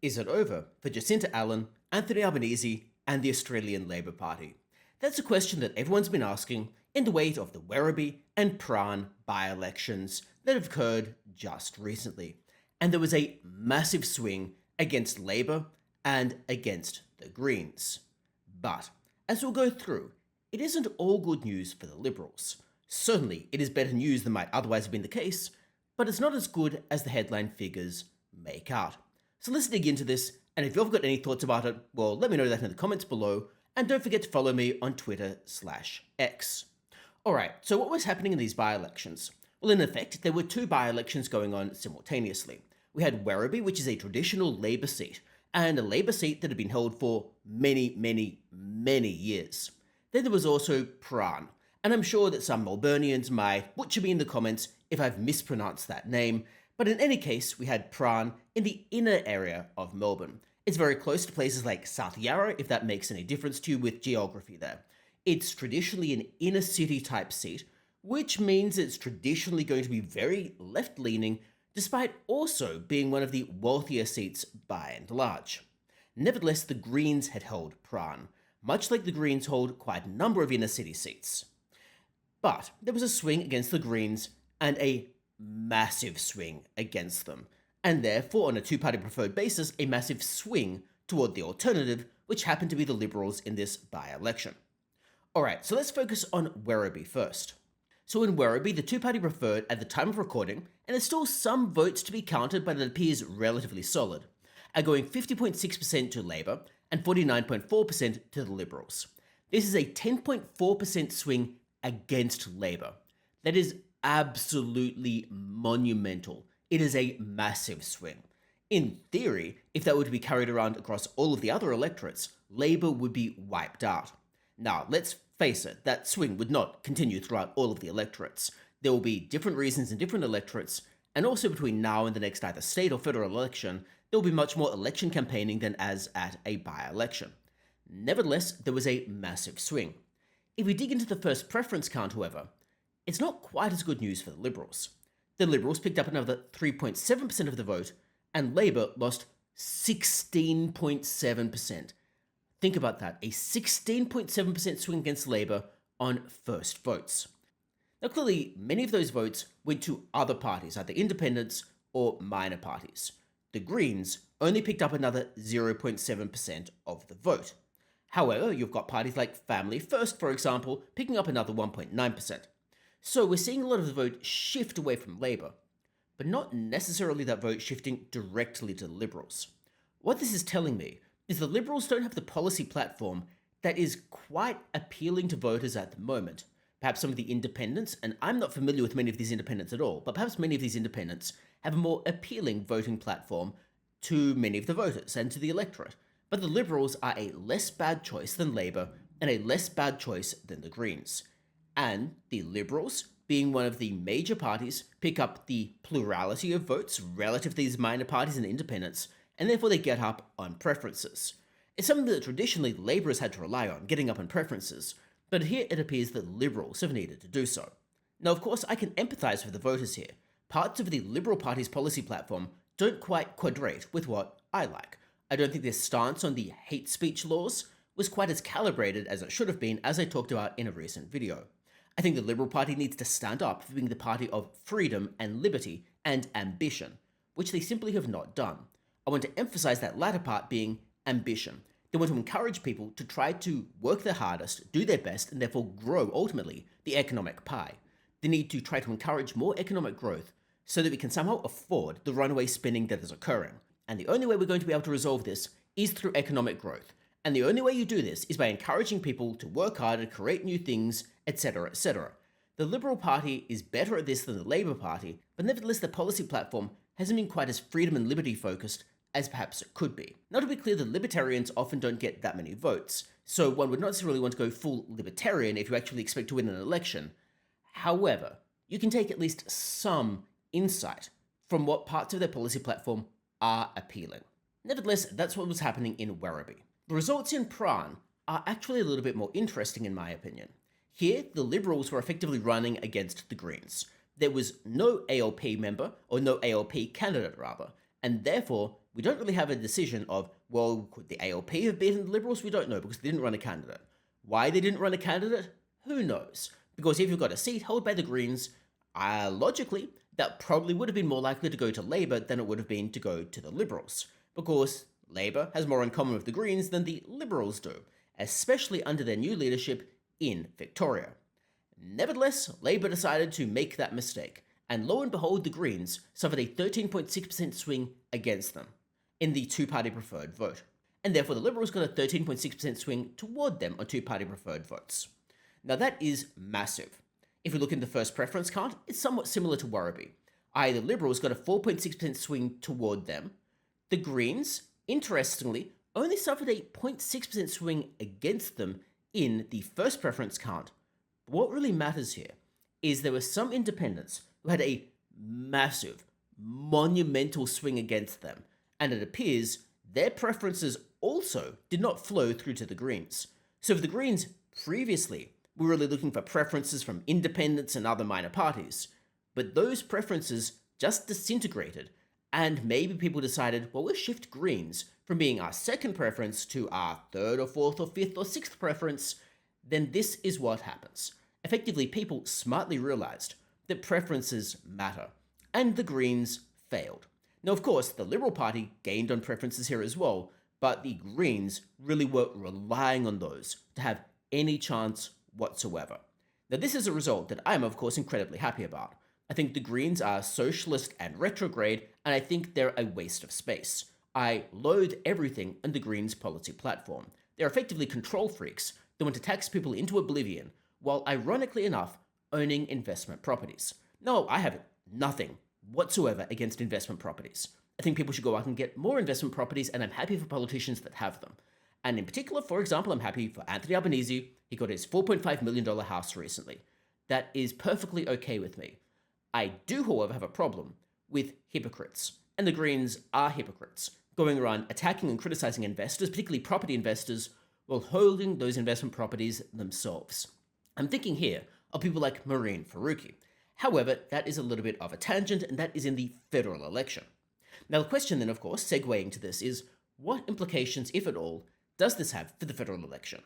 Is it over for Jacinta Allen, Anthony Albanese, and the Australian Labor Party? That's a question that everyone's been asking in the wake of the Werribee and Prahran by-elections that have occurred just recently. And there was a massive swing against Labor and against the Greens. But, as we'll go through, it isn't all good news for the Liberals. Certainly, it is better news than might otherwise have been the case, but it's not as good as the headline figures make out. So let's dig into this, and if you've got any thoughts about it, well, let me know that in the comments below, and don't forget to follow me on Twitter/X. Alright, so what was happening in these by-elections? Well, in effect, there were two by-elections going on simultaneously. We had Werribee, which is a traditional Labour seat, and a Labour seat that had been held for many years. Then there was also Prahran, and I'm sure that some Melburnians might butcher me in the comments if I've mispronounced that name, but in any case, we had Prahran in the inner area of Melbourne. It's very close to places like South Yarra, if that makes any difference to you with geography there. It's traditionally an inner city type seat, which means it's traditionally going to be very left-leaning, despite also being one of the wealthier seats by and large. Nevertheless, the Greens had held Prahran, much like the Greens hold quite a number of inner city seats. But there was a swing against the Greens and a massive swing against them, and therefore on a two-party preferred basis, a massive swing toward the alternative, which happened to be the Liberals in this by-election. Alright, so let's focus on Werribee first. So in Werribee, the two-party preferred at the time of recording, and there's still some votes to be counted, but it appears relatively solid, are going 50.6% to Labor and 49.4% to the Liberals. This is a 10.4% swing against Labor. That is absolutely monumental. It is a massive swing. In theory, if that were to be carried around across all of the other electorates, Labor would be wiped out. Now, let's face it, that swing would not continue throughout all of the electorates. There will be different reasons in different electorates, and also between now and the next either state or federal election, there will be much more election campaigning than as at a by-election. Nevertheless, there was a massive swing. If we dig into the first preference count, however, it's not quite as good news for the Liberals. The Liberals picked up another 3.7% of the vote, and Labor lost 16.7%. Think about that, a 16.7% swing against Labor on first votes. Now clearly, many of those votes went to other parties, either independents or minor parties. The Greens only picked up another 0.7% of the vote. However, you've got parties like Family First, for example, picking up another 1.9%. So we're seeing a lot of the vote shift away from Labor, but not necessarily that vote shifting directly to the Liberals. What this is telling me is the Liberals don't have the policy platform that is quite appealing to voters at the moment. Perhaps some of the independents, and I'm not familiar with many of these independents at all, but perhaps many of these independents have a more appealing voting platform to many of the voters and to the electorate. But the Liberals are a less bad choice than Labor and a less bad choice than the Greens. And the Liberals, being one of the major parties, pick up the plurality of votes relative to these minor parties and independents, and therefore they get up on preferences. It's something that traditionally Labor has had to rely on, getting up on preferences, but here it appears that Liberals have needed to do so. Now, of course, I can empathise with the voters here. Parts of the Liberal Party's policy platform don't quite quadrate with what I like. I don't think their stance on the hate speech laws was quite as calibrated as it should have been, as I talked about in a recent video. I think the Liberal Party needs to stand up for being the party of freedom and liberty and ambition, which they simply have not done. I want to emphasise that latter part being ambition. They want to encourage people to try to work their hardest, do their best, and therefore grow, ultimately, the economic pie. They need to try to encourage more economic growth so that we can somehow afford the runaway spending that is occurring. And the only way we're going to be able to resolve this is through economic growth. And the only way you do this is by encouraging people to work harder, create new things, etc., etc. The Liberal Party is better at this than the Labour Party, but nevertheless the policy platform hasn't been quite as freedom and liberty focused as perhaps it could be. Now, to be clear, the Libertarians often don't get that many votes, so one would not necessarily want to go full Libertarian if you actually expect to win an election. However, you can take at least some insight from what parts of their policy platform are appealing. Nevertheless, that's what was happening in Werribee. The results in Prahran are actually a little bit more interesting in my opinion. Here, the Liberals were effectively running against the Greens. There was no ALP member, or no ALP candidate rather, and therefore we don't really have a decision of, well, could the ALP have beaten the Liberals? We don't know because they didn't run a candidate. Why they didn't run a candidate? Who knows? Because if you've got a seat held by the Greens, logically, that probably would have been more likely to go to Labour than it would have been to go to the Liberals. Because Labour has more in common with the Greens than the Liberals do, especially under their new leadership in Victoria. Nevertheless, Labour decided to make that mistake, and lo and behold, the Greens suffered a 13.6% swing against them in the two-party preferred vote, and therefore the Liberals got a 13.6% swing toward them on two-party preferred votes. Now that is massive. If we look in the first preference count, it's somewhat similar to Werribee. The Liberals got a 4.6% swing toward them. The Greens, interestingly, only suffered a 0.6% swing against them in the first preference count. But what really matters here is there were some independents who had a massive, monumental swing against them, and it appears their preferences also did not flow through to the Greens. So for the Greens previously, we were really looking for preferences from independents and other minor parties, but those preferences just disintegrated, and maybe people decided, well, we'll shift Greens from being our second preference to our third or fourth or fifth or sixth preference. Then this is what happens. Effectively, people smartly realized that preferences matter, and the Greens failed. Now, of course, the Liberal Party gained on preferences here as well, but the Greens really were relying on those to have any chance whatsoever. Now, this is a result that I am, of course, incredibly happy about. I think the Greens are socialist and retrograde, and I think they're a waste of space. I loathe everything on the Greens' policy platform. They're effectively control freaks that want to tax people into oblivion, while ironically enough, owning investment properties. No, I have nothing whatsoever against investment properties. I think people should go out and get more investment properties, and I'm happy for politicians that have them. And in particular, for example, I'm happy for Anthony Albanese. He got his $4.5 million house recently. That is perfectly okay with me. I do, however, have a problem with hypocrites. And the Greens are hypocrites, going around attacking and criticizing investors, particularly property investors, while holding those investment properties themselves. I'm thinking here of people like Mehreen Faruqi. However, that is a little bit of a tangent, and that is in the federal election. Now, the question then, of course, segueing to this is, what implications, if at all, does this have for the federal election?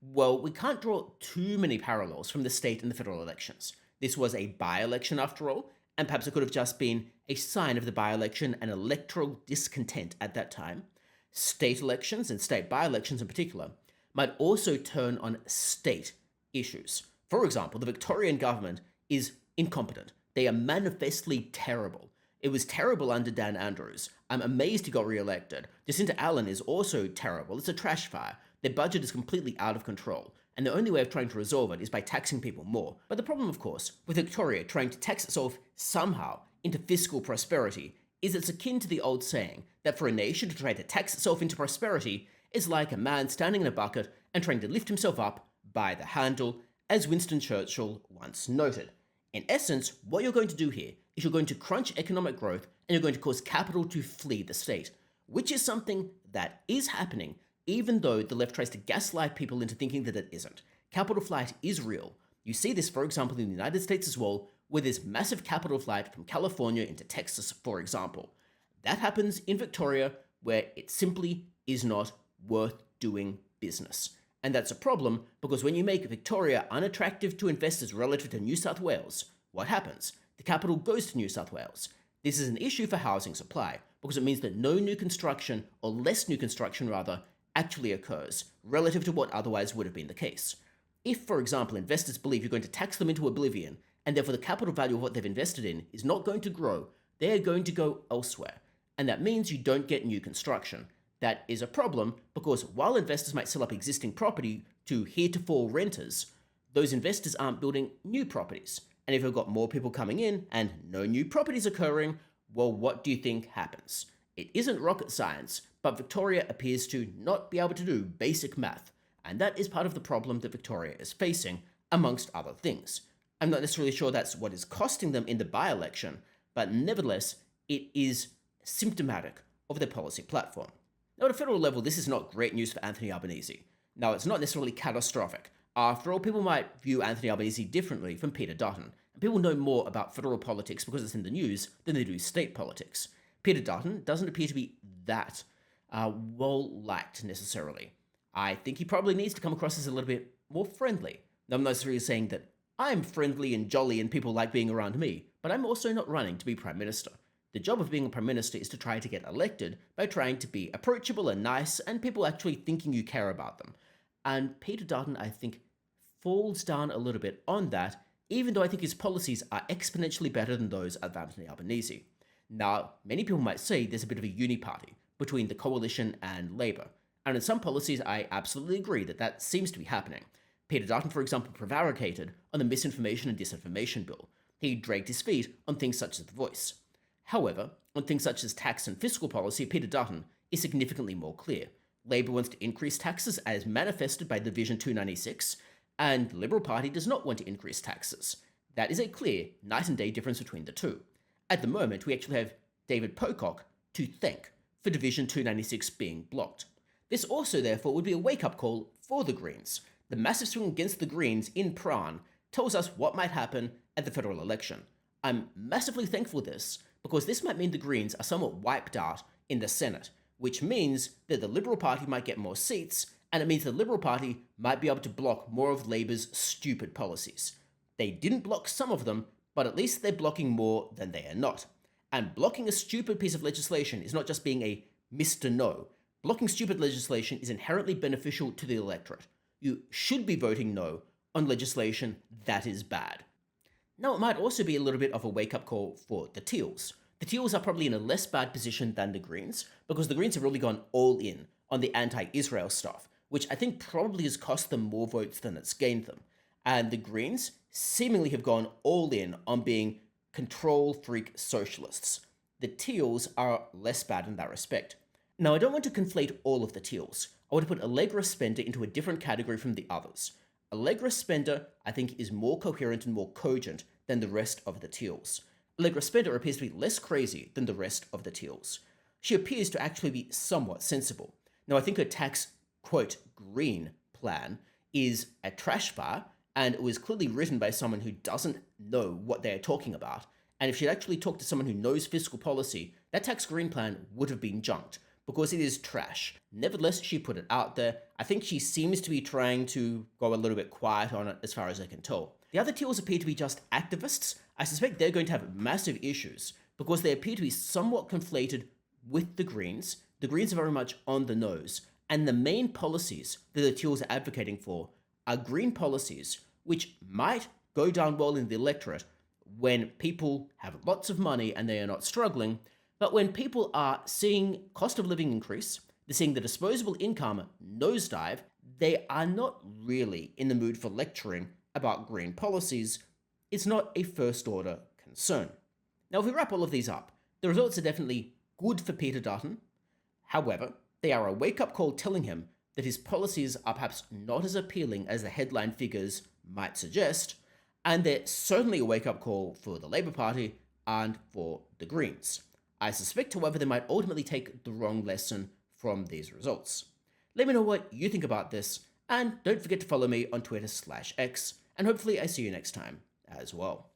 Well, we can't draw too many parallels from the state and the federal elections. This was a by-election after all, and perhaps it could have just been a sign of the by-election and electoral discontent at that time. State elections, and state by-elections in particular, might also turn on state issues. For example, the Victorian government is incompetent. They are manifestly terrible. It was terrible under Dan Andrews. I'm amazed he got re-elected. Jacinta Allen is also terrible. It's a trash fire. Their budget is completely out of control, and the only way of trying to resolve it is by taxing people more. But the problem, of course, with Victoria trying to tax itself somehow into fiscal prosperity is it's akin to the old saying that for a nation to try to tax itself into prosperity is like a man standing in a bucket and trying to lift himself up by the handle, as Winston Churchill once noted. In essence, what you're going to do here is you're going to crunch economic growth and you're going to cause capital to flee the state, which is something that is happening, even though the left tries to gaslight people into thinking that it isn't. Capital flight is real. You see this, for example, in the United States as well, where there's massive capital flight from California into Texas, for example. That happens in Victoria, where it simply is not worth doing business. And that's a problem because when you make Victoria unattractive to investors relative to New South Wales, what happens? The capital goes to New South Wales. This is an issue for housing supply because it means that no new construction, or less new construction rather, actually occurs relative to what otherwise would have been the case. If, for example, investors believe you're going to tax them into oblivion, and therefore the capital value of what they've invested in is not going to grow, they're going to go elsewhere. And that means you don't get new construction. That is a problem because while investors might sell up existing property to heretofore renters, those investors aren't building new properties. And if you've got more people coming in and no new properties occurring, well, what do you think happens? It isn't rocket science, but Victoria appears to not be able to do basic math. And that is part of the problem that Victoria is facing, amongst other things. I'm not necessarily sure that's what is costing them in the by-election, but nevertheless, it is symptomatic of their policy platform. Now, at a federal level, this is not great news for Anthony Albanese. Now, it's not necessarily catastrophic. After all, people might view Anthony Albanese differently from Peter Dutton, and people know more about federal politics because it's in the news than they do state politics. Peter Dutton doesn't appear to be that well liked necessarily. I think he probably needs to come across as a little bit more friendly. Now, I'm not necessarily saying that I'm friendly and jolly and people like being around me, but I'm also not running to be Prime Minister. The job of being a Prime Minister is to try to get elected by trying to be approachable and nice and people actually thinking you care about them. And Peter Dutton, I think, falls down a little bit on that, even though I think his policies are exponentially better than those of Anthony Albanese. Now, many people might say there's a bit of a uni-party between the Coalition and Labour, and in some policies I absolutely agree that that seems to be happening. Peter Dutton, for example, prevaricated on the misinformation and disinformation bill. He dragged his feet on things such as The Voice. However, on things such as tax and fiscal policy, Peter Dutton is significantly more clear. Labour wants to increase taxes as manifested by the Vision 296, and the Liberal Party does not want to increase taxes. That is a clear night and day difference between the two. At the moment, we actually have David Pocock to thank for Division 296 being blocked. This also, therefore, would be a wake-up call for the Greens. The massive swing against the Greens in Prahran tells us what might happen at the federal election. I'm massively thankful for this, because this might mean the Greens are somewhat wiped out in the Senate, which means that the Liberal Party might get more seats, and it means the Liberal Party might be able to block more of Labour's stupid policies. They didn't block some of them, but at least they're blocking more than they are not. And blocking a stupid piece of legislation is not just being a Mr. No. Blocking stupid legislation is inherently beneficial to the electorate. You should be voting no on legislation that is bad. Now, it might also be a little bit of a wake-up call for the Teals. The Teals are probably in a less bad position than the Greens, because the Greens have really gone all in on the anti-Israel stuff, which I think probably has cost them more votes than it's gained them. And the Greens seemingly have gone all in on being control freak socialists. The Teals are less bad in that respect. Now, I don't want to conflate all of the Teals. I want to put Allegra Spender into a different category from the others. Allegra Spender, I think, is more coherent and more cogent than the rest of the Teals. Allegra Spender appears to be less crazy than the rest of the Teals. She appears to actually be somewhat sensible. Now, I think her tax, quote, green plan is a trash fire, and it was clearly written by someone who doesn't know what they're talking about. And if she'd actually talked to someone who knows fiscal policy, that tax green plan would have been junked, because it is trash. Nevertheless, she put it out there. I think she seems to be trying to go a little bit quiet on it as far as I can tell. The other Teals appear to be just activists. I suspect they're going to have massive issues because they appear to be somewhat conflated with the Greens. The Greens are very much on the nose, and the main policies that the Teals are advocating for are green policies which might go down well in the electorate when people have lots of money and they are not struggling. But when people are seeing cost of living increase, they're seeing the disposable income nosedive, they are not really in the mood for lecturing about green policies. It's not a first order concern. Now, if we wrap all of these up, the results are definitely good for Peter Dutton. However, they are a wake-up call telling him that his policies are perhaps not as appealing as the headline figures might suggest, and they're certainly a wake-up call for the Labour Party and for the Greens. I suspect, however, they might ultimately take the wrong lesson from these results. Let me know what you think about this, and don't forget to follow me on Twitter/X, and hopefully I see you next time as well.